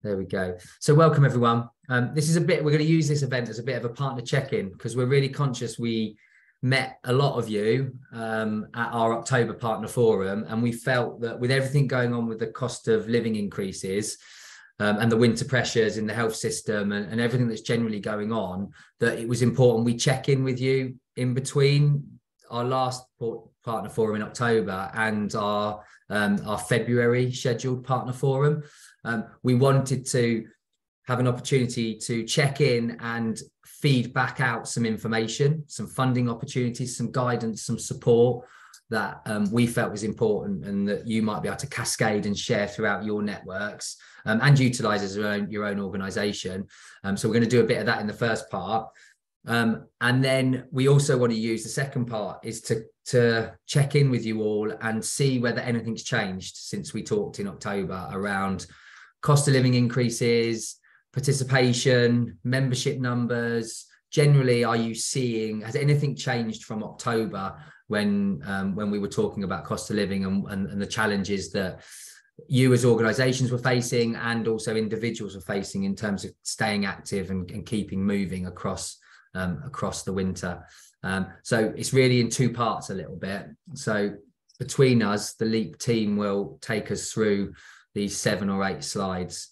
There we go. So welcome everyone. This is we're going to use this event as a bit of a partner check-in because we're really conscious we met a lot of you at our October partner forum, and we felt that with everything going on with the cost of living increases and the winter pressures in the health system and everything that's generally going on, that it was important we check in with you in between our last partner forum in October and our February scheduled partner forum. We wanted to have an opportunity to check in and feed back out some information, some funding opportunities, some guidance, some support that we felt was important and that you might be able to cascade and share throughout your networks and utilize as your own organization. So we're going to do a bit of that in the first part. And then we also want to use the second part is to check in with you all and see whether anything's changed since we talked in October around cost of living increases, participation, membership numbers. Generally, has anything changed from October when we were talking about cost of living and the challenges that you as organizations were facing and also individuals were facing in terms of staying active and keeping moving across the winter. So it's really in two parts a little bit. So between us, the LEAP team will take us through these 7 or 8 slides.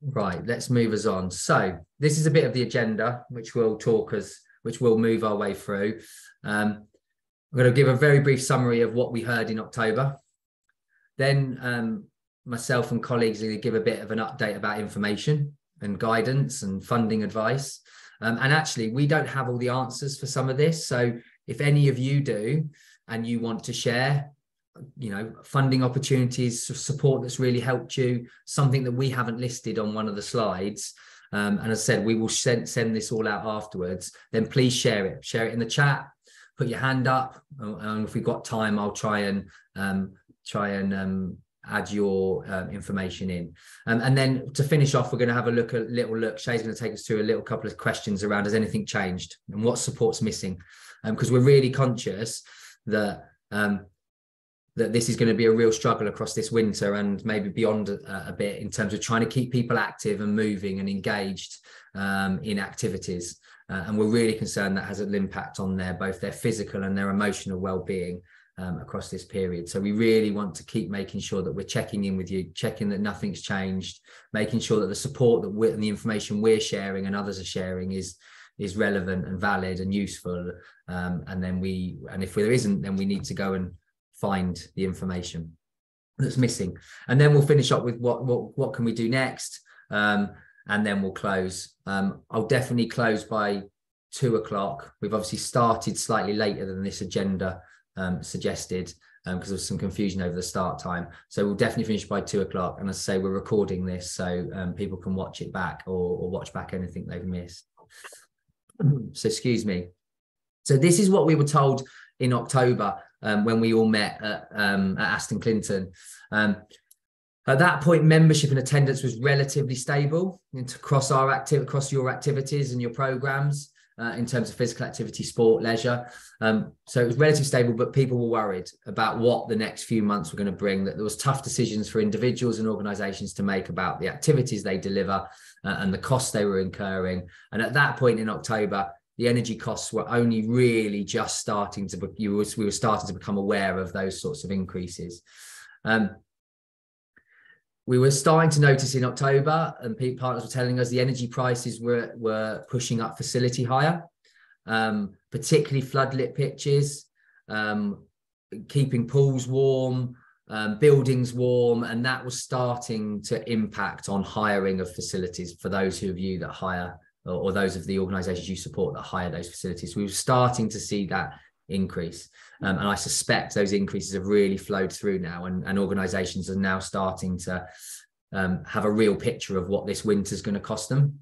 Right, let's move us on. So this is a bit of the agenda, which we'll move our way through. I'm going to give a very brief summary of what we heard in October. Then myself and colleagues are going to give a bit of an update about information and guidance and funding advice. And actually, we don't have all the answers for some of this. So if any of you do, and you want to share, funding opportunities, support that's really helped you, something that we haven't listed on one of the slides. And as I said, we will send this all out afterwards. Then please share it in the chat, put your hand up. And if we've got time, I'll try and add your information in. And then to finish off, we're going to have a little look. Shay's going to take us through a couple of questions around, has anything changed and what support's missing? Because we're really conscious that this is going to be a real struggle across this winter and maybe beyond a bit in terms of trying to keep people active and moving and engaged in activities. And we're really concerned that has an impact on both their physical and their emotional well-being across this period. So we really want to keep making sure that we're checking in with you, checking that nothing's changed, making sure that the support and the information we're sharing and others are sharing is relevant and valid and useful. And if there isn't, then we need to go and find the information that's missing. And then we'll finish up with what can we do next, and then we'll close. I'll definitely close by 2 o'clock. We've obviously started slightly later than this agenda suggested because of some confusion over the start time. So we'll definitely finish by 2 o'clock. And as I say, we're recording this so people can watch it back or watch back anything they've missed. So excuse me. So this is what we were told in October when we all met at Aston Clinton. At that point, membership and attendance was relatively stable across your activities and your programs in terms of physical activity, sport, leisure. So it was relatively stable, but people were worried about what the next few months were going to bring, that there was tough decisions for individuals and organisations to make about the activities they deliver and the costs they were incurring. And at that point in October, the energy costs were only really just starting to, we were starting to become aware of those sorts of increases. We were starting to notice in October, and partners were telling us the energy prices were pushing up facility hire, particularly floodlit pitches, keeping pools warm, buildings warm, and that was starting to impact on hiring of facilities for those of you that hire or those of the organisations you support that hire those facilities. We were starting to see that increase. And I suspect those increases have really flowed through now, and organisations are now starting to have a real picture of what this winter is going to cost them.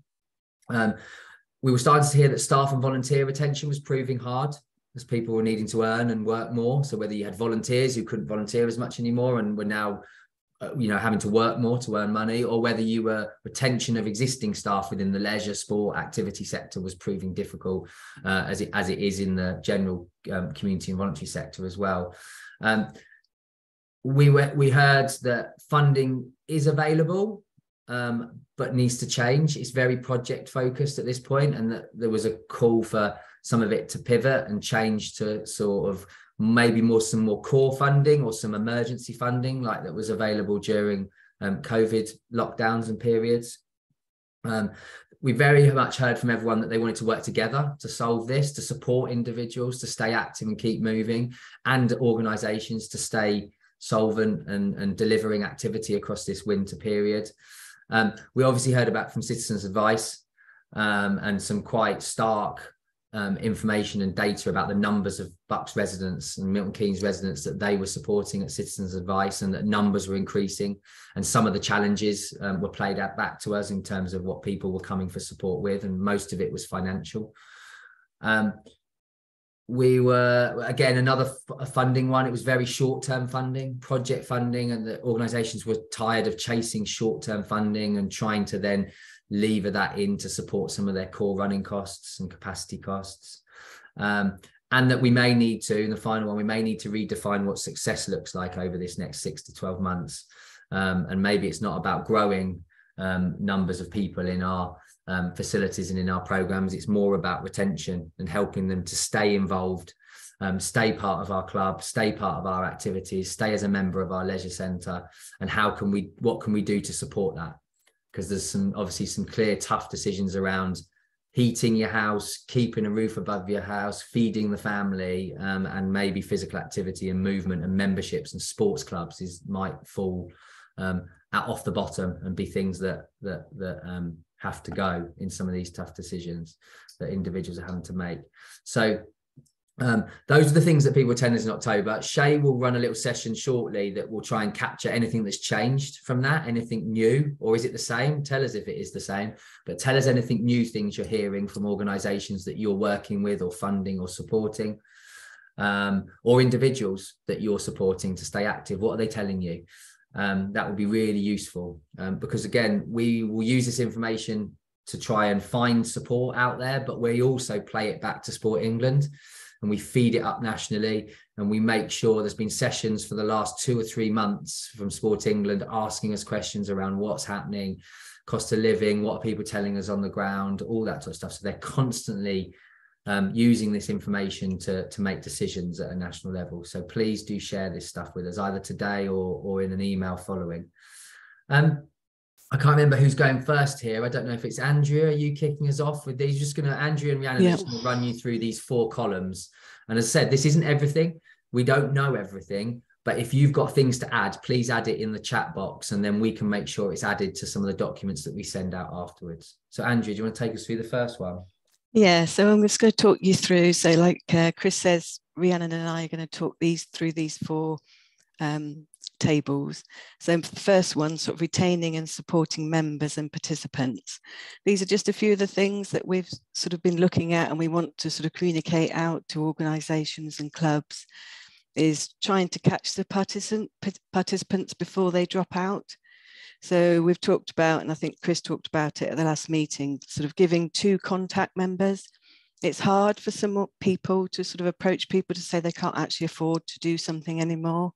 We were starting to hear that staff and volunteer retention was proving hard as people were needing to earn and work more. So whether you had volunteers who couldn't volunteer as much anymore and were now having to work more to earn money, or whether retention of existing staff within the leisure, sport, activity sector was proving difficult, as it is in the general community and voluntary sector as well. we heard that funding is available, but needs to change. It's very project focused at this point, and that there was a call for some of it to pivot and change to sort of maybe some more core funding or some emergency funding like that was available during COVID lockdowns and periods. We very much heard from everyone that they wanted to work together to solve this, to support individuals to stay active and keep moving, and organisations to stay solvent and delivering activity across this winter period. We obviously heard about from Citizens Advice and some quite stark information and data about the numbers of Bucks residents and Milton Keynes residents that they were supporting at Citizens Advice, and that numbers were increasing, and some of the challenges were played out back to us in terms of what people were coming for support with, and most of it was financial. We were, again, another funding one. It was very short-term funding, project funding, and the organisations were tired of chasing short-term funding and trying to then lever that in to support some of their core running costs and capacity costs. And that we may need to, in the final one, we may need to redefine what success looks like over this next 6 to 12 months. And maybe it's not about growing numbers of people in our facilities and in our programs. It's more about retention and helping them to stay involved, stay part of our club, stay part of our activities, stay as a member of our leisure centre. And what can we do to support that? Because there's obviously some clear tough decisions around heating your house, keeping a roof above your house, feeding the family, and maybe physical activity and movement and memberships and sports clubs might fall off the bottom and be things that have to go in some of these tough decisions that individuals are having to make. So those are the things that people attend in October. Shay will run a little session shortly that will try and capture anything that's changed from that, anything new, or is it the same? Tell us if it is the same, but tell us anything new, things you're hearing from organisations that you're working with or funding or supporting, or individuals that you're supporting to stay active. What are they telling you? That would be really useful, because again, we will use this information to try and find support out there, but we also play it back to Sport England. And we feed it up nationally, and we make sure there's been sessions for the last 2 or 3 months from Sport England asking us questions around what's happening, cost of living, what are people telling us on the ground, all that sort of stuff. So they're constantly using this information to make decisions at a national level. So please do share this stuff with us either today or in an email following. I can't remember who's going first here. I don't know if it's Andrea. Are you kicking us off with these? Andrea and Rhiannon are just going to run you through these 4 columns. And as I said, this isn't everything. We don't know everything. But if you've got things to add, please add it in the chat box, and then we can make sure it's added to some of the documents that we send out afterwards. So Andrea, do you want to take us through the first one? Yeah, so I'm just going to talk you through. So like Chris says, Rhiannon and I are going to talk through these 4 tables. So the first one, sort of retaining and supporting members and participants. These are just a few of the things that we've sort of been looking at, and we want to sort of communicate out to organisations and clubs, is trying to catch the participants before they drop out. So we've talked about, and I think Chris talked about it at the last meeting, sort of giving 2 contact members. It's hard for some people to sort of approach people to say they can't actually afford to do something anymore,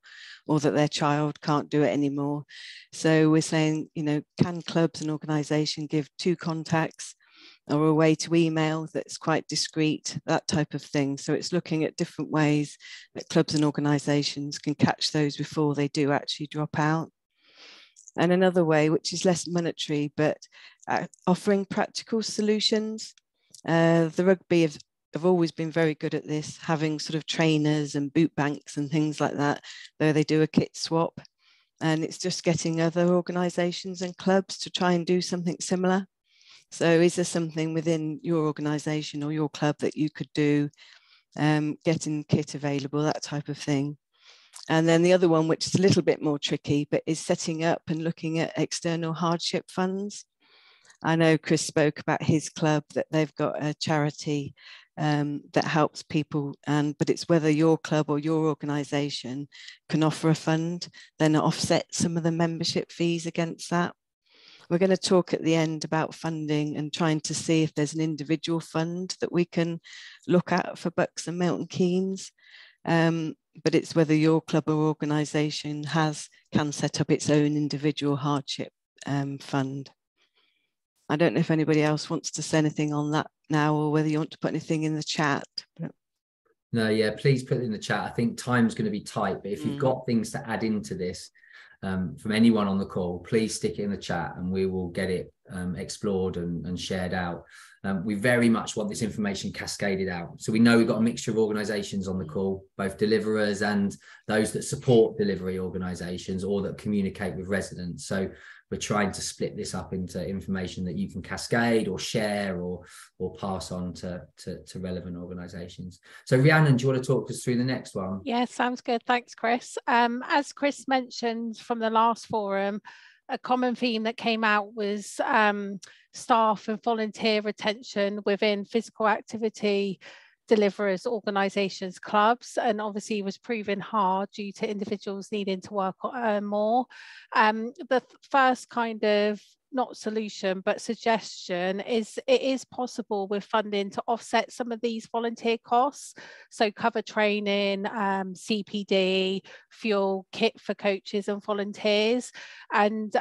or that their child can't do it anymore. So we're saying, you know, can clubs and organisations give 2 contacts, or a way to email that's quite discreet, that type of thing. So it's looking at different ways that clubs and organisations can catch those before they do actually drop out. And another way, which is less monetary, but offering practical solutions. The rugby have always been very good at this, having sort of trainers and boot banks and things like that, though they do a kit swap. And it's just getting other organisations and clubs to try and do something similar. So is there something within your organisation or your club that you could do, getting kit available, that type of thing? And then the other one, which is a little bit more tricky, but is setting up and looking at external hardship funds. I know Chris spoke about his club, that they've got a charity that helps people, but it's whether your club or your organisation can offer a fund, then offset some of the membership fees against that. We're going to talk at the end about funding and trying to see if there's an individual fund that we can look at for Bucks and Milton Keynes. but it's whether your club or organisation can set up its own individual hardship fund. I don't know if anybody else wants to say anything on that now, or whether you want to put anything in the chat. But... No, yeah, please put it in the chat. I think time's going to be tight, but if you've got things to add into this from anyone on the call, please stick it in the chat and we will get it explored and shared out. We very much want this information cascaded out. So we know we've got a mixture of organisations on the call, both deliverers and those that support delivery organisations or that communicate with residents. So we're trying to split this up into information that you can cascade or share or pass on to relevant organisations. So Rhiannon, do you want to talk us through the next one? Yeah, sounds good. Thanks, Chris. As Chris mentioned from the last forum, a common theme that came out was staff and volunteer retention within physical activity deliverers, organisations, clubs, and obviously was proven hard due to individuals needing to work more. The first kind of not solution but suggestion is it is possible with funding to offset some of these volunteer costs, so cover training, CPD, fuel, kit for coaches and volunteers. And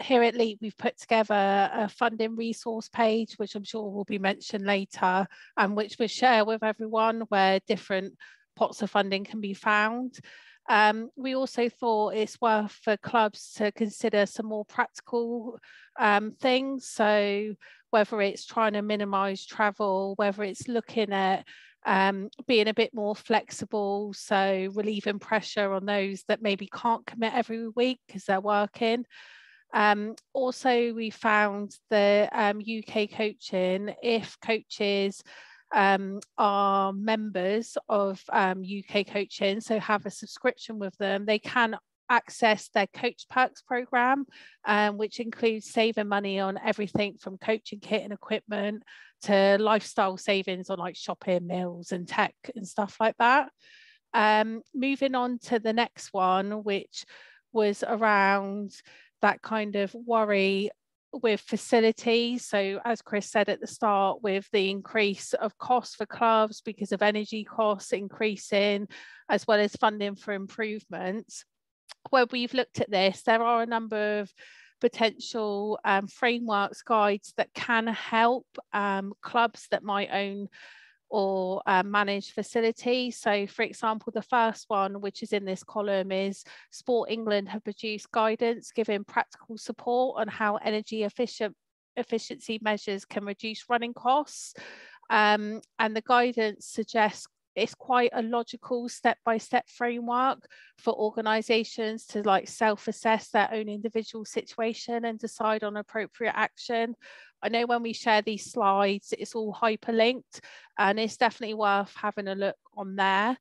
here at LEAP we've put together a funding resource page, which I'm sure will be mentioned later, and which we'll share with everyone, where different pots of funding can be found. We also thought it's worth for clubs to consider some more practical things. So whether it's trying to minimise travel, whether it's looking at being a bit more flexible, so relieving pressure on those that maybe can't commit every week because they're working. Also, we found the UK coaching, if coaches are members of UK coaching, so have a subscription with them, they can access their Coach Perks program, which includes saving money on everything from coaching kit and equipment to lifestyle savings on like shopping, meals and tech and stuff like that. Moving on to the next one, which was around that kind of worry with facilities. So as Chris said at the start, with the increase of costs for clubs because of energy costs increasing, as well as funding for improvements, where we've looked at this, there are a number of potential frameworks, guides that can help clubs that might own or manage facilities. So for example, the first one, which is in this column, is Sport England have produced guidance giving practical support on how energy efficiency measures can reduce running costs. And the guidance suggests it's quite a logical step-by-step framework for organisations to like self-assess their own individual situation and decide on appropriate action. I know when we share these slides, it's all hyperlinked, and it's definitely worth having a look on there.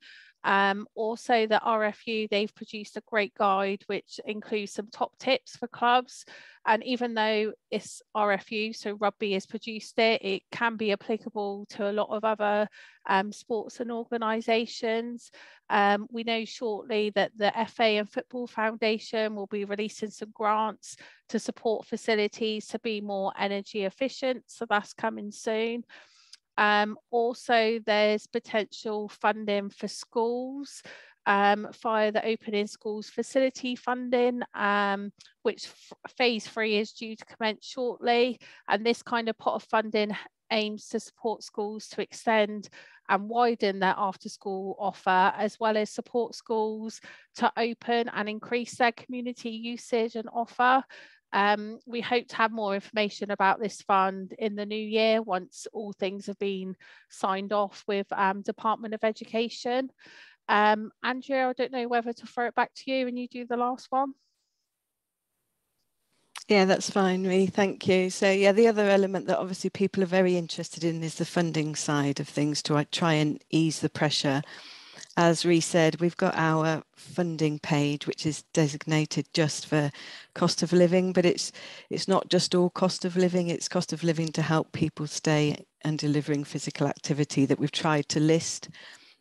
Also, the RFU, they've produced a great guide which includes some top tips for clubs, and even though it's RFU, so rugby has produced it, it can be applicable to a lot of other sports and organisations. We know shortly that the FA and Football Foundation will be releasing some grants to support facilities to be more energy efficient, so that's coming soon. Also, there's potential funding for schools via the Opening Schools Facility funding, which phase 3 is due to commence shortly. And this kind of pot of funding aims to support schools to extend and widen their after school offer, as well as support schools to open and increase their community usage and offer. We hope to have more information about this fund in the new year once all things have been signed off with Department of Education. Andrea, I don't know whether to throw it back to you and you do the last one. Yeah, that's fine, Rhi, thank you. So yeah, the other element that obviously people are very interested in is the funding side of things to try and ease the pressure. As Rhi said, we've got our funding page, which is designated just for cost of living, but it's not just all cost of living, it's cost of living to help people stay and delivering physical activity that we've tried to list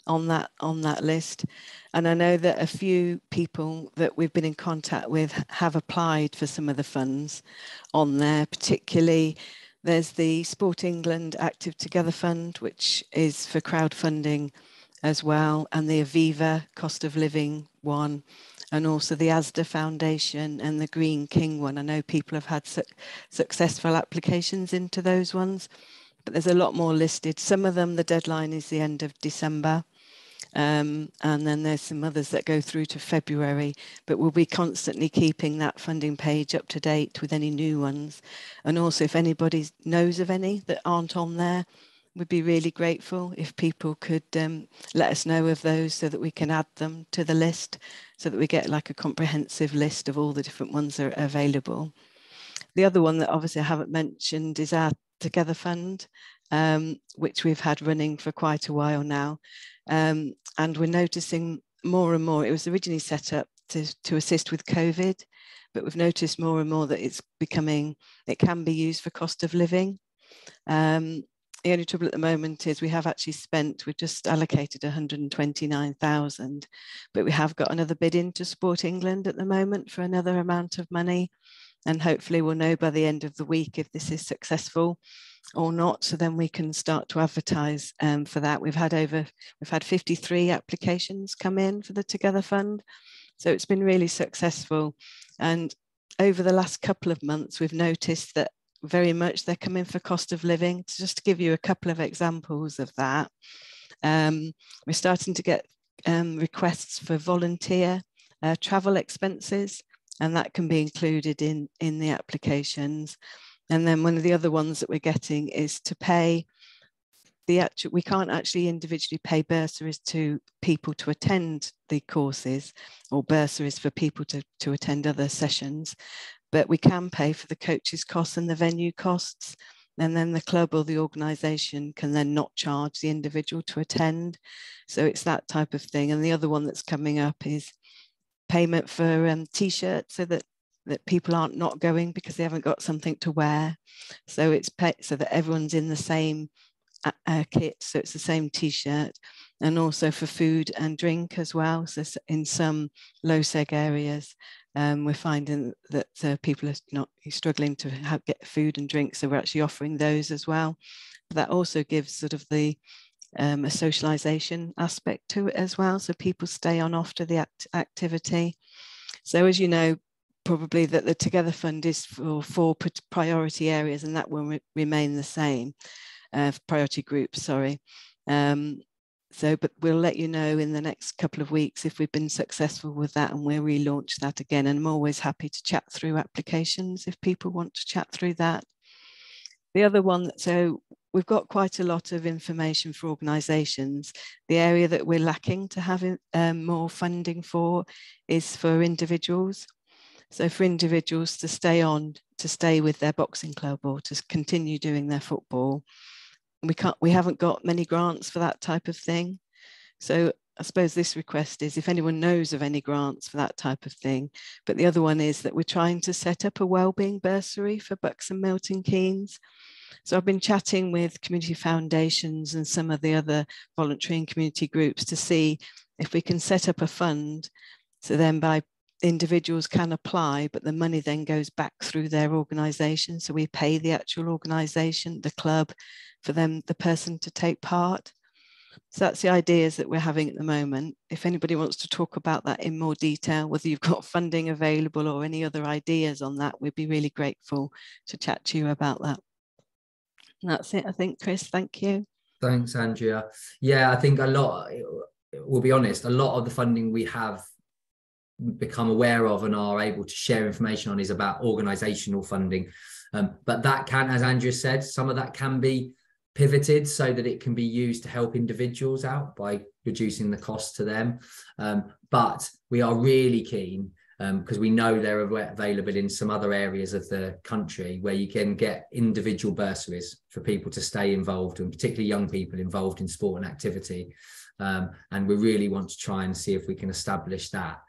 on that list. And I know that a few people that we've been in contact with have applied for some of the funds on there. Particularly there's the Sport England Active Together Fund, which is for crowdfunding as well, and the Aviva cost of living one, and also the ASDA Foundation and the Green King one. I know people have had successful applications into those ones, but there's a lot more listed. Some of them, the deadline is the end of December. And then there's some others that go through to February, but we'll be constantly keeping that funding page up to date with any new ones. And also, if anybody knows of any that aren't on there, we'd be really grateful if people could let us know of those so that we can add them to the list, so that we get like a comprehensive list of all the different ones that are available. The other one that obviously I haven't mentioned is our Together Fund, which we've had running for quite a while now. And we're noticing more and more, it was originally set up to assist with COVID, but we've noticed more and more that it can be used for cost of living. The only trouble at the moment is we've just allocated 129,000, but we have got another bid in to Sport England at the moment for another amount of money. And hopefully we'll know by the end of the week if this is successful or not. So then we can start to advertise for that. We've had 53 applications come in for the Together Fund. So it's been really successful. And over the last couple of months, we've noticed that very much they're coming for cost of living. Just to give you a couple of examples of that, we're starting to get requests for volunteer travel expenses, and that can be included in the applications. And then one of the other ones that we're getting is to pay we can't actually individually pay bursaries to people to attend the courses, or bursaries for people to attend other sessions, but we can pay for the coaches' costs and the venue costs. And then the club or the organisation can then not charge the individual to attend. So it's that type of thing. And the other one that's coming up is payment for T-shirts, so that people aren't not going because they haven't got something to wear. So it's so that everyone's in the same kit, so it's the same T-shirt. And also for food and drink as well. So in some low seg areas, we're finding that people are not struggling to get food and drink, so we're actually offering those as well. But that also gives sort of a socialization aspect to it as well, so people stay on after the activity. So as you know, probably that the Together Fund is for 4 priority areas, and that will remain the same, priority groups, sorry. But we'll let you know in the next couple of weeks if we've been successful with that, and we'll relaunch that again. And I'm always happy to chat through applications if people want to chat through that. The other one, so we've got quite a lot of information for organisations. The area that we're lacking to have more funding for is for individuals. So for individuals to stay with their boxing club or to continue doing their football, we haven't got many grants for that type of thing. So I suppose this request is if anyone knows of any grants for that type of thing. But the other one is that we're trying to set up a wellbeing bursary for Bucks and Milton Keynes. So I've been chatting with community foundations and some of the other voluntary and community groups to see if we can set up a fund, so then individuals can apply, but the money then goes back through their organisation. So we pay the actual organisation, the club, for the person to take part. So that's the ideas that we're having at the moment. If anybody wants to talk about that in more detail, whether you've got funding available or any other ideas on that, we'd be really grateful to chat to you about that. And that's it, I think, Chris. Thank you. Thanks, Andrea. Yeah, I think we'll be honest, a lot of the funding we have become aware of and are able to share information on is about organisational funding. But that can, as Andrea said, some of that can be pivoted so that it can be used to help individuals out by reducing the cost to them. But we are really keen, because we know they're available in some other areas of the country where you can get individual bursaries for people to stay involved, and particularly young people involved in sport and activity. And we really want to try and see if we can establish that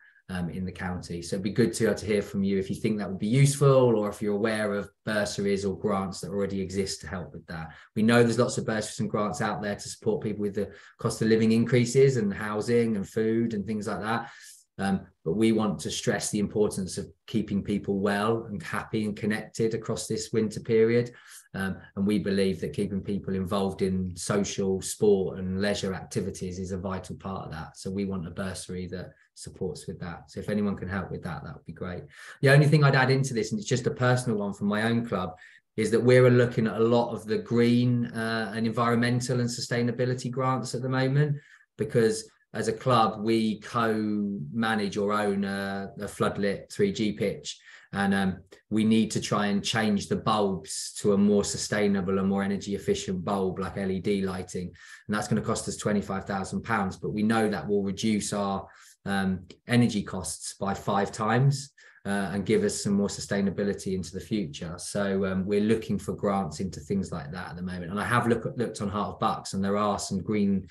in the county. So it'd be good to hear from you if you think that would be useful, or if you're aware of bursaries or grants that already exist to help with that. We know there's lots of bursaries and grants out there to support people with the cost of living increases and housing and food and things like that. But we want to stress the importance of keeping people well and happy and connected across this winter period. And we believe that keeping people involved in social, sport and leisure activities is a vital part of that. So we want a bursary that supports with that. So if anyone can help with that, that would be great. The only thing I'd add into this, and it's just a personal one from my own club, is that we're looking at a lot of the green and environmental and sustainability grants at the moment, because as a club, we co-manage or own a floodlit 3G pitch. And we need to try and change the bulbs to a more sustainable and more energy efficient bulb like LED lighting. And that's going to cost us £25,000, but we know that will reduce our energy costs by 5 times. And give us some more sustainability into the future. So we're looking for grants into things like that at the moment. And I have looked on Heart of Bucks, and there are some green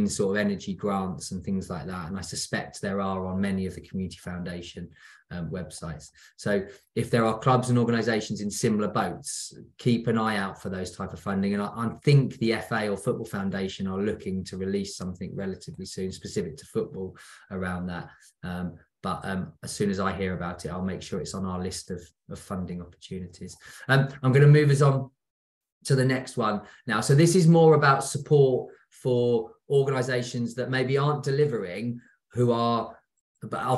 sort of energy grants and things like that. And I suspect there are on many of the Community Foundation websites. So if there are clubs and organisations in similar boats, keep an eye out for those type of funding. And I think the FA or Football Foundation are looking to release something relatively soon specific to football around that. But as soon as I hear about it, I'll make sure it's on our list of funding opportunities. I'm going to move us on to the next one now. So this is more about support for organisations that maybe aren't delivering, who are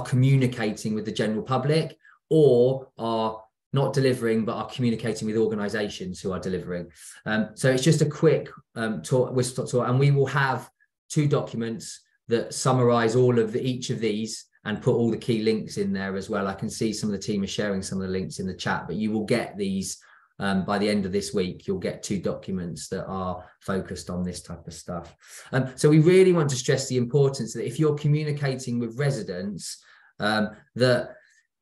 communicating with the general public, or are not delivering but are communicating with organisations who are delivering. So it's just a quick talk, and we will have 2 documents that summarise all of each of these and put all the key links in there as well. I can see some of the team are sharing some of the links in the chat, but you will get these by the end of this week. You'll get 2 documents that are focused on this type of stuff. So we really want to stress the importance that if you're communicating with residents, that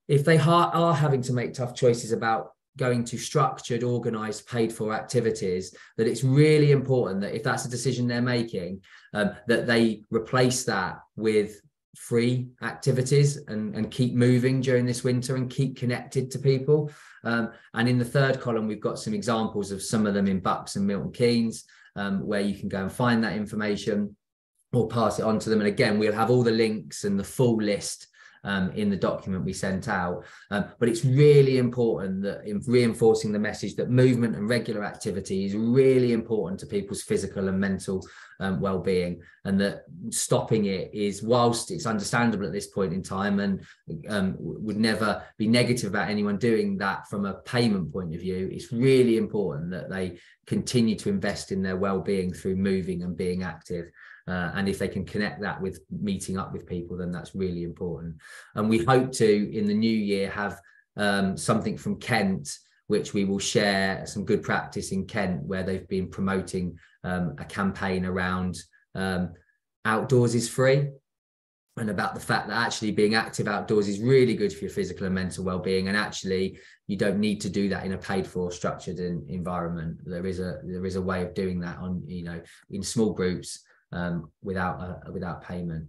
if they are having to make tough choices about going to structured, organised, paid for activities, that it's really important that if that's a decision they're making, that they replace that with free activities and keep moving during this winter and keep connected to people. And in the 3rd column, we've got some examples of some of them in Bucks and Milton Keynes, where you can go and find that information or pass it on to them. And again, we'll have all the links and the full list in the document we sent out. But it's really important that in reinforcing the message that movement and regular activity is really important to people's physical and mental well-being, and that stopping it is, whilst it's understandable at this point in time and would never be negative about anyone doing that from a payment point of view, it's really important that they continue to invest in their well-being through moving and being active. And if they can connect that with meeting up with people, then that's really important. And we hope to, in the new year, have something from Kent, which we will share some good practice in Kent, where they've been promoting a campaign around outdoors is free, and about the fact that actually being active outdoors is really good for your physical and mental well-being. And actually, you don't need to do that in a paid-for, structured environment. There is a way of doing that in small groups. Without payment.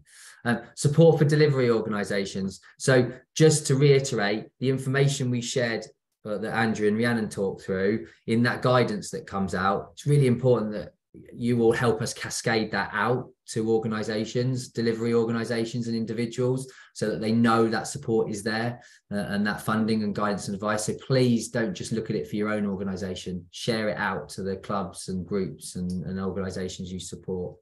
Support for delivery organisations. So just to reiterate, the information we shared that Andrew and Rhiannon talked through in that guidance that comes out, it's really important that you will help us cascade that out to organisations, delivery organisations and individuals, so that they know that support is there and that funding and guidance and advice. So please don't just look at it for your own organisation, share it out to the clubs and groups and organisations you support.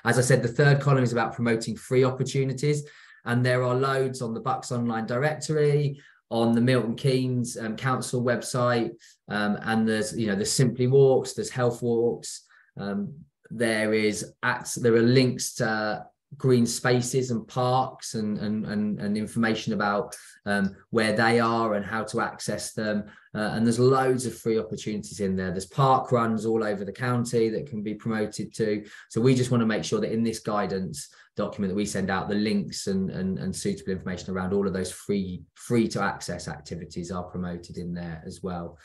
As I said, the 3rd column is about promoting free opportunities, and there are loads on the Bucks online directory, on the Milton Keynes council website, and there's Simply Walks, there's Health Walks, there are links to green spaces and parks and information about where they are and how to access them, and there's loads of free opportunities in there. There's park runs all over the county that can be promoted to. So we just want to make sure that in this guidance document that we send out, the links and suitable information around all of those free to access activities are promoted in there as well.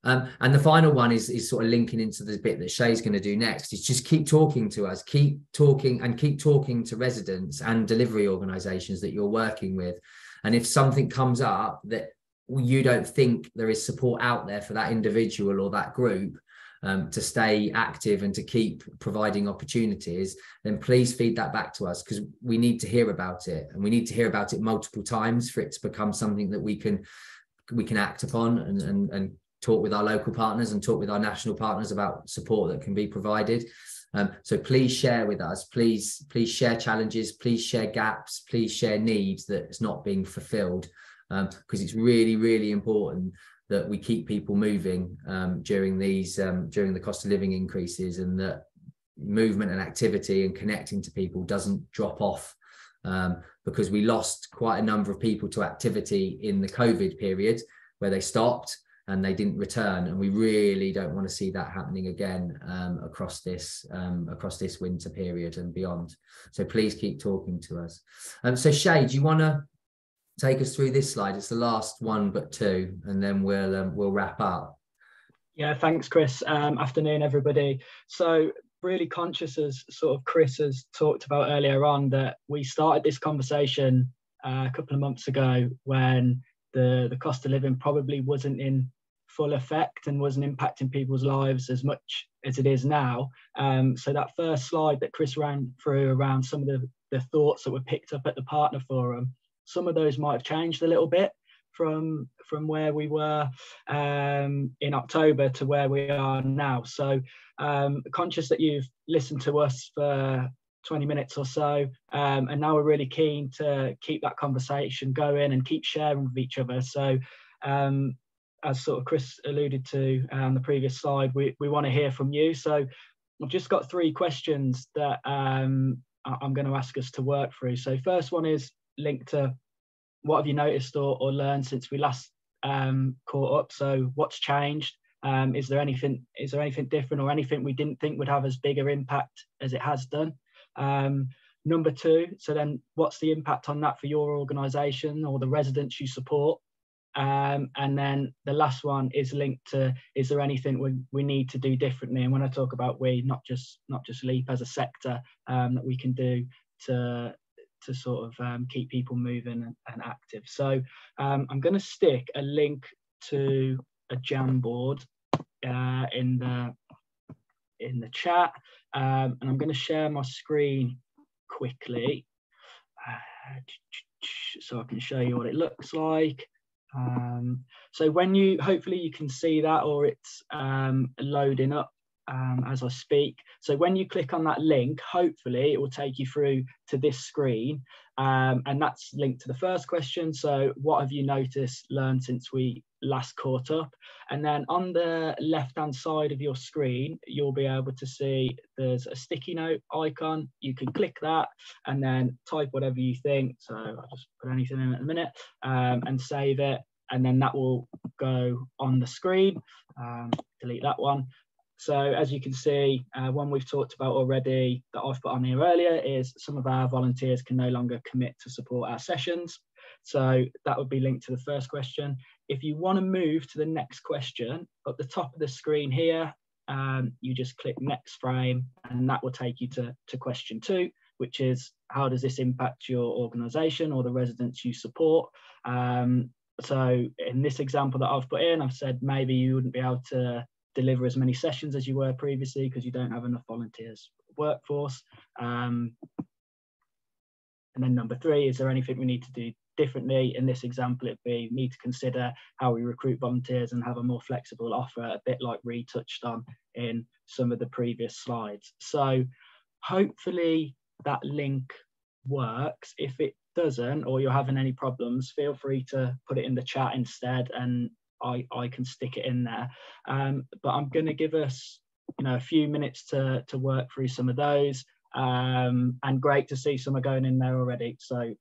And the final one is sort of linking into the bit that Shay's going to do next, is just keep talking to us, keep talking to residents and delivery organisations that you're working with. And if something comes up that you don't think there is support out there for that individual or that group, to stay active and to keep providing opportunities, then please feed that back to us, because we need to hear about it, and we need to hear about it multiple times for it to become something that we can act upon and talk with our local partners and talk with our national partners about support that can be provided. So please share with us, please share challenges, please share gaps, please share needs that is not being fulfilled, because it's really, really important that we keep people moving during the cost of living increases, and that movement and activity and connecting to people doesn't drop off, because we lost quite a number of people to activity in the COVID period, where they stopped and they didn't return, and we really don't want to see that happening again across this winter period and beyond. So please keep talking to us. So Shay, do you want to take us through this slide? It's the last one but two, and then we'll wrap up. Yeah, thanks, Chris. Afternoon, everybody. So really conscious, as sort of Chris has talked about earlier on, that we started this conversation a couple of months ago when the cost of living probably wasn't in full effect and wasn't impacting people's lives as much as it is now. So that first slide that Chris ran through around some of the thoughts that were picked up at the partner forum, some of those might have changed a little bit from where we were in October to where we are now. So conscious that you've listened to us for 20 minutes or so, and now we're really keen to keep that conversation going and keep sharing with each other. So as sort of Chris alluded to on the previous slide, we want to hear from you. So I've just got 3 questions that I'm going to ask us to work through. So first one is linked to what have you noticed or learned since we last caught up? So what's changed? Is there anything different, or anything we didn't think would have as big an impact as it has done? Number 2, so then what's the impact on that for your organisation or the residents you support? And then the last one is linked to, is there anything we need to do differently? And when I talk about we, not just LEAP as a sector, that we can do to sort of keep people moving and active. So I'm going to stick a link to a Jamboard in the chat, and I'm going to share my screen quickly so I can show you what it looks like. So when hopefully you can see that, or it's loading up as I speak. So when you click on that link, hopefully it will take you through to this screen, and that's linked to the first question. So what have you learned since we last caught up? And then on the left hand side of your screen, you'll be able to see there's a sticky note icon. You can click that and then type whatever you think. So I'll just put anything in at the minute, and save it, and then that will go on the screen. Delete that one. So as you can see, one we've talked about already that I've put on here earlier is some of our volunteers can no longer commit to support our sessions. So that would be linked to the first question. If you want to move to the next question, at the top of the screen here, you just click next frame, and that will take you to question 2, which is how does this impact your organisation or the residents you support? So in this example that I've put in, I've said maybe you wouldn't be able to deliver as many sessions as you were previously because you don't have enough volunteers workforce. And then number 3, is there anything we need to do differently? In this example, it'd be need to consider how we recruit volunteers and have a more flexible offer, a bit like Ree touched on in some of the previous slides. So hopefully that link works. If it doesn't, or you're having any problems, feel free to put it in the chat instead, and I can stick it in there. But I'm going to give us a few minutes to work through some of those, and great to see some are going in there already. So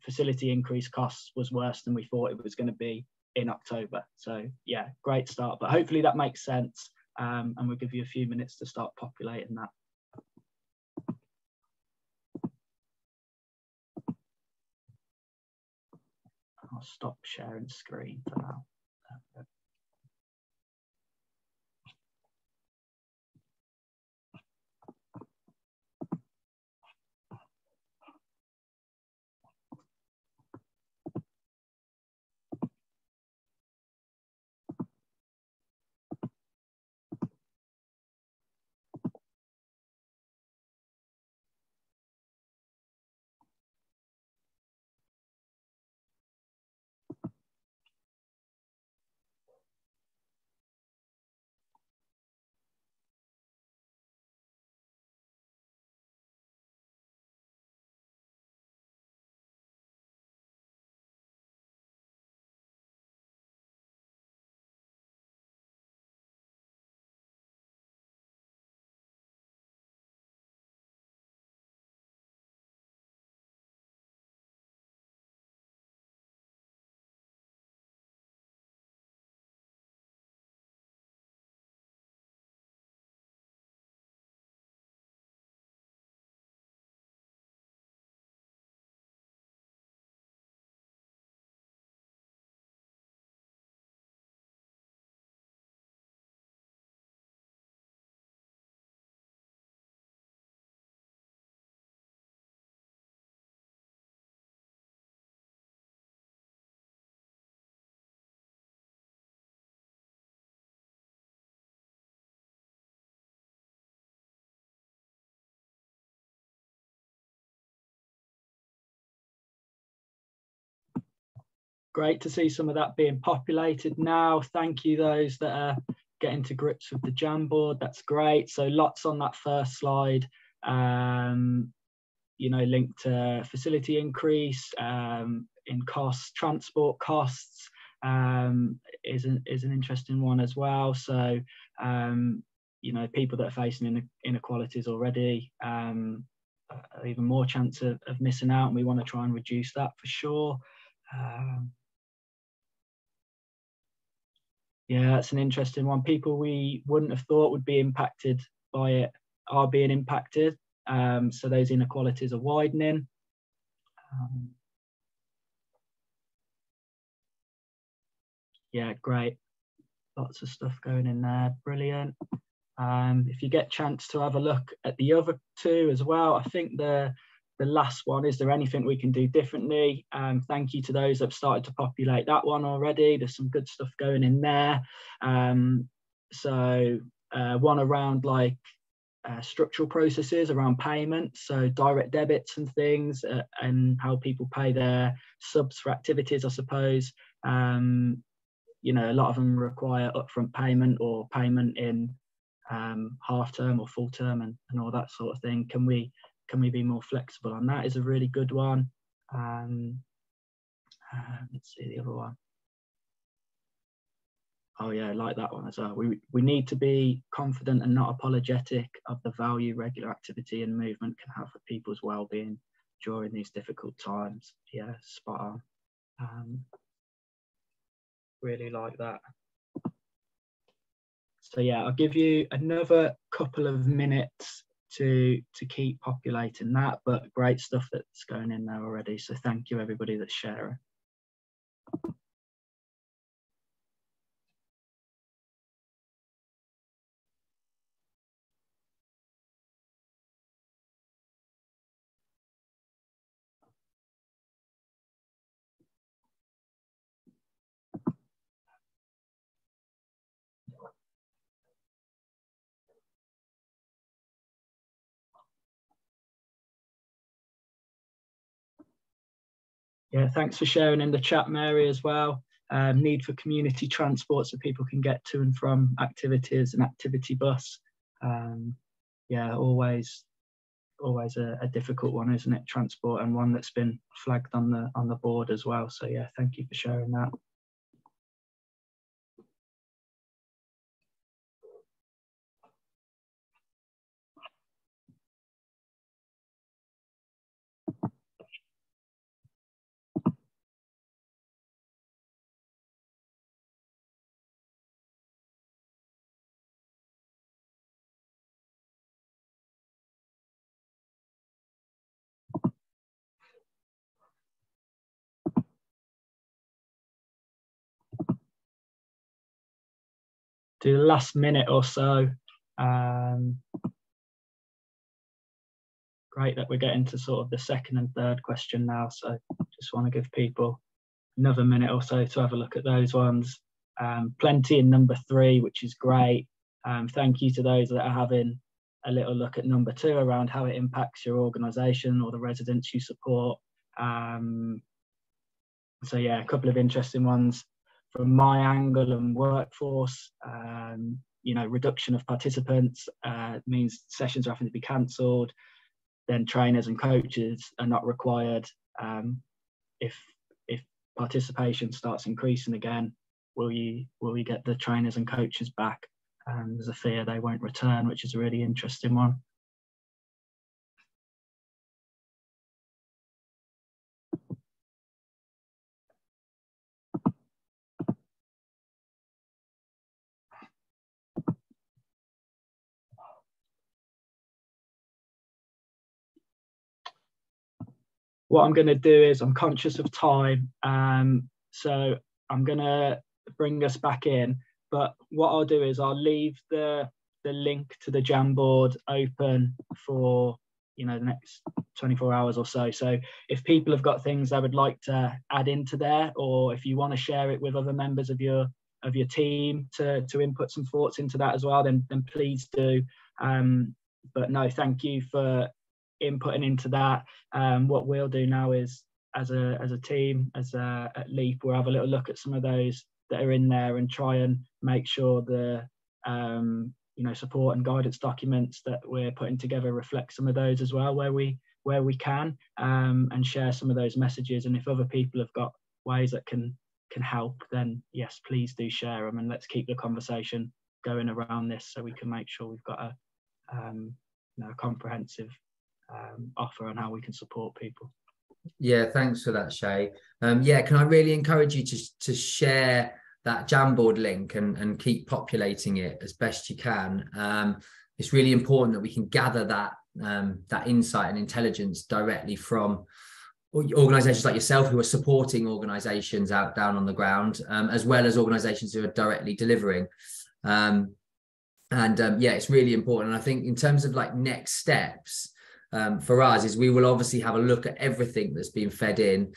facility increase costs was worse than we thought it was going to be in October. So yeah, great start, but hopefully that makes sense, and we'll give you a few minutes to start populating that. I'll stop sharing screen for now. great to see some of that being populated now. Thank you those that are getting to grips with the Jamboard. That's great. So lots on that first slide, you know, linked to facility increase in costs, transport costs is an interesting one as well. So you know, people that are facing inequalities already, even more chance of missing out, and we want to try and reduce that for sure. Yeah, that's an interesting one. People we wouldn't have thought would be impacted by it are being impacted. So those inequalities are widening. Yeah, great. Lots of stuff going in there. Brilliant. If you get a chance to have a look at the other two as well, I think the last one, is there anything we can do differently? Thank you to those that have started to populate that one already. There's some good stuff going in there. So one around like structural processes around payment, so direct debits and things, and how people pay their subs for activities, I suppose. You know, a lot of them require upfront payment or payment in half term or full term and all that sort of thing. Can we be more flexible on that? Is a really good one. Let's see the other one. Oh yeah, I like that one as well. We need to be confident and not apologetic of the value regular activity and movement can have for people's well-being during these difficult times. Yeah, spot on. Really like that. So yeah, I'll give you another couple of minutes to keep populating that, but great stuff that's going in there already. So thank you everybody that's sharing. Yeah, thanks for sharing in the chat, Mary, as well. Need for community transport so people can get to and from activities, and activity bus. Yeah, always a difficult one, isn't it? Transport, and one that's been flagged on the board as well. So yeah, thank you for sharing that. Do the last minute or so. Great that we're getting to sort of the second and third question now. So just want to give people another minute or so to have a look at those ones. Plenty in number 3, which is great. Thank you to those that are having a little look at number 2 around how it impacts your organisation or the residents you support. So yeah, a couple of interesting ones from my angle and workforce. You know, reduction of participants means sessions are having to be cancelled. Then trainers and coaches are not required. If participation starts increasing again, will you get the trainers and coaches back? There's a fear they won't return, which is a really interesting one. What I'm going to do is, I'm conscious of time, so I'm going to bring us back in. But what I'll do is I'll leave the link to the Jamboard open for, you know, the next 24 hours or so. So if people have got things they would like to add into there, or if you want to share it with other members of your team to input some thoughts into that as well, then please do. But no, thank you for inputting into that. What we'll do now is as a team, at LEAP, we'll have a little look at some of those that are in there and try and make sure the support and guidance documents that we're putting together reflect some of those as well, where we can, and share some of those messages. And if other people have got ways that can help, then yes, please do share them, and let's keep the conversation going around this so we can make sure we've got a comprehensive offer on how we can support people. Yeah, thanks for that, Shay. Can I really encourage you to share that Jamboard link and keep populating it as best you can. It's really important that we can gather that insight and intelligence directly from organisations like yourself who are supporting organisations down on the ground, as well as organisations who are directly delivering. It's really important. And I think in terms of like next steps, for us is we will obviously have a look at everything that's been fed in,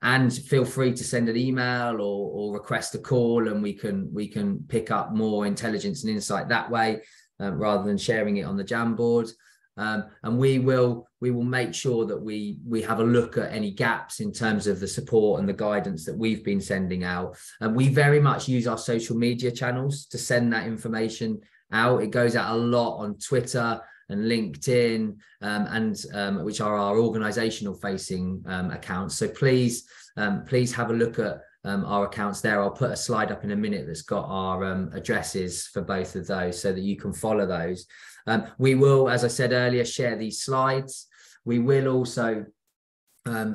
and feel free to send an email or request a call, and we can pick up more intelligence and insight that way, rather than sharing it on the Jamboard. And we will make sure that we have a look at any gaps in terms of the support and the guidance that we've been sending out. And we very much use our social media channels to send that information out. It goes out a lot on Twitter and LinkedIn, which are our organizational facing accounts. So please have a look at our accounts there. I'll put a slide up in a minute that's got our addresses for both of those so that you can follow those. We will, as I said earlier, share these slides. We will also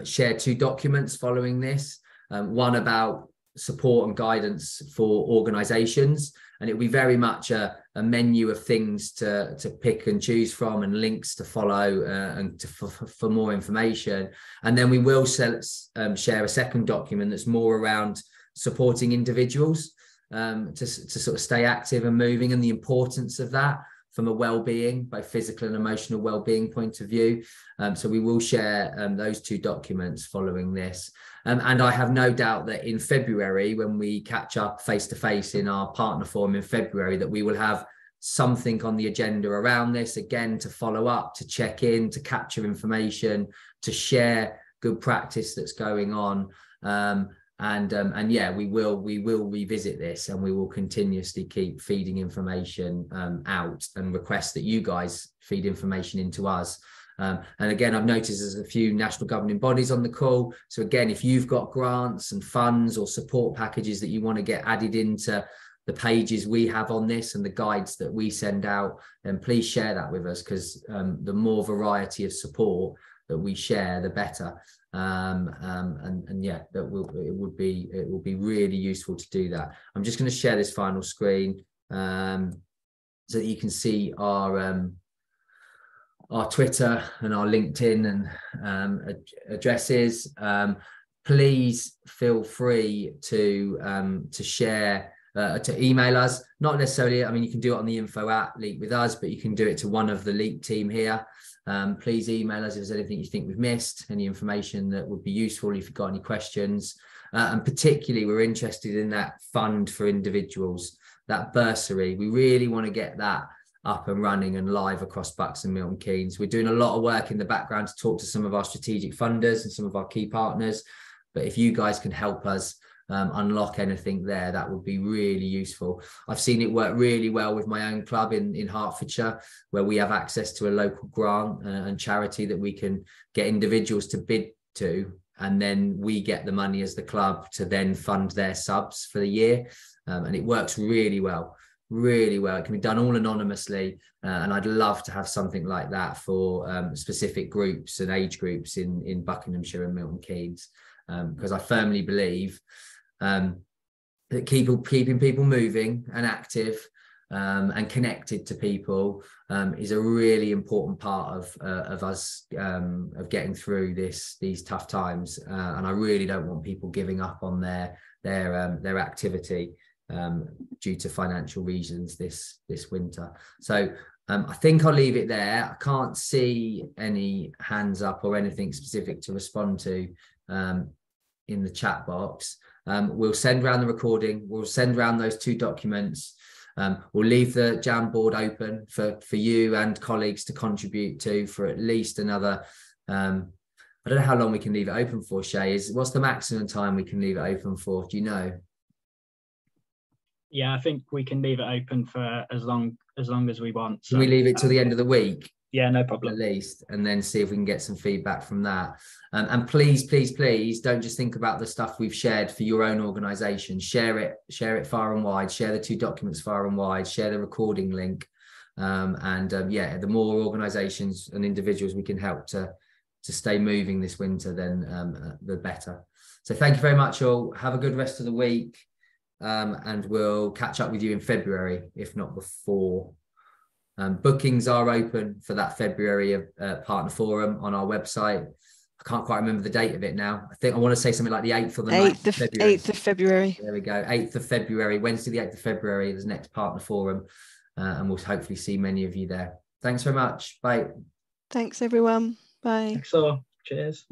share 2 documents following this, one about support and guidance for organizations, and it'll be very much a menu of things to pick and choose from, and links to follow, and for more information. And then we will share a second document that's more around supporting individuals to sort of stay active and moving, and the importance of that from a well-being, both physical and emotional well-being point of view. So we will share those 2 documents following this. And I have no doubt that in February, when we catch up face-to-face in our partner forum in February, that we will have something on the agenda around this, again, to follow up, to check in, to capture information, to share good practice that's going on. We will revisit this, and we will continuously keep feeding information out, and request that you guys feed information into us. And again, I've noticed there's a few national governing bodies on the call. So again, if you've got grants and funds or support packages that you want to get added into the pages we have on this and the guides that we send out, then please share that with us, because the more variety of support that we share, the better. It will be really useful to do that. I'm just going to share this final screen so that you can see our Twitter and our LinkedIn and addresses. Please feel free to share, to email us. Not necessarily, I mean, you can do it on the info at Leap with us, but you can do it to one of the Leap team here. Please email us if there's anything you think we've missed, any information that would be useful, if you've got any questions. And particularly, we're interested in that fund for individuals, that bursary. We really want to get that up and running and live across Bucks and Milton Keynes. We're doing a lot of work in the background to talk to some of our strategic funders and some of our key partners. But if you guys can help us unlock anything there, that would be really useful. I've seen it work really well with my own club in Hertfordshire, where we have access to a local grant and charity that we can get individuals to bid to, and then we get the money as the club to then fund their subs for the year. And it works really well. Really well. It can be done all anonymously, and I'd love to have something like that for specific groups and age groups in Buckinghamshire and Milton Keynes, because I firmly believe that keeping people moving and active and connected to people is a really important part of us of getting through these tough times, and I really don't want people giving up on their activity due to financial reasons this winter. So I think I'll leave it there. I can't see any hands up or anything specific to respond to in the chat box. We'll send around the recording. We'll send around those 2 documents. We'll leave the Jamboard open for you and colleagues to contribute to for at least another I don't know how long we can leave it open for, Shay. What's the maximum time we can leave it open for? Do you know? Yeah, I think we can leave it open for as long as we want. So, can we leave it till the end of the week? Yeah, no problem. At least, and then see if we can get some feedback from that. And please, please, please don't just think about the stuff we've shared for your own organisation. Share it far and wide. Share the 2 documents far and wide. Share the recording link. Yeah, the more organisations and individuals we can help to stay moving this winter, then the better. So thank you very much, all. Have a good rest of the week, and we'll catch up with you in February, if not before. Bookings are open for that February partner forum on our website. I can't quite remember the date of it now. I want to say something like the 8th or the 9th of February. 8th of February. There we go. 8th of February, Wednesday, the 8th of February, there's next partner forum. And we'll hopefully see many of you there. Thanks very much. Bye. Thanks, everyone. Bye. Thanks all. Cheers.